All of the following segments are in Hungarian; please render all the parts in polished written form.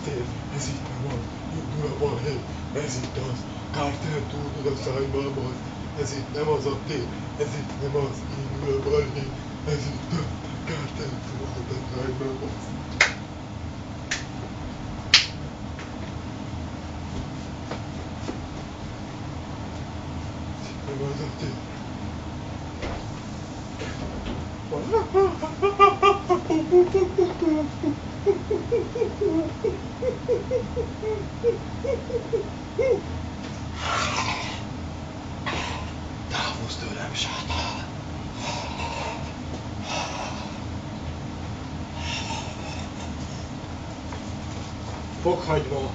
tér, ez itt nem az, indul a balhé, ez itt az, kártel túlod a szájmában, ez itt nem az a tér, ez itt nem az, indul a balhé, ez itt az, kártel túlod a szájmában. Nem az a tér. Távozz tőlem, sátán! Fokhagyma!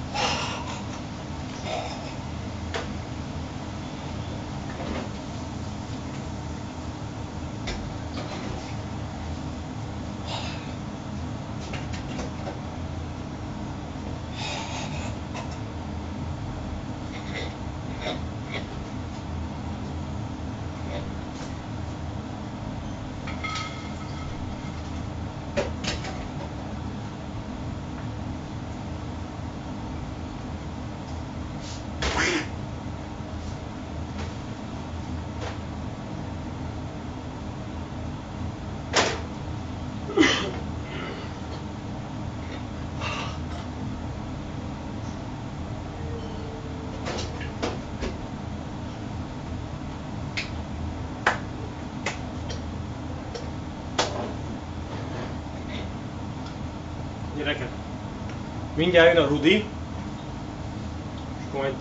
Gyerekek, mindjárt jön a Rudi, és akkor majd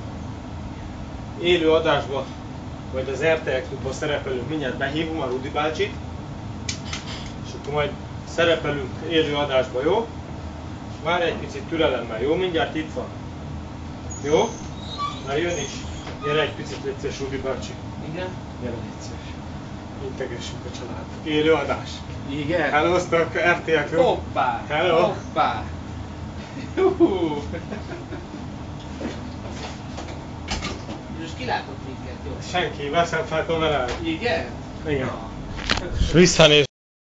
élő adásba, vagy az RTL Klubban szerepelünk, mindjárt behívom a Rudi bácsit, és akkor majd szerepelünk élő adásba, jó? Várj egy picit türelemmel, jó? Mindjárt itt van. Jó? Na jön is. Gyere egy picit, légy szíves, Rudi bácsi. Igen? Gyere, légy szíves. Integessünk a családot. Élő adás. Igen? Hellóztak, RTL Klub. Hoppá! Hello! Hoppá! Juhú! Most kilátott minket, jó? Senki, veszem fel kamerát. Igen? Igen. Na. Visszanéz.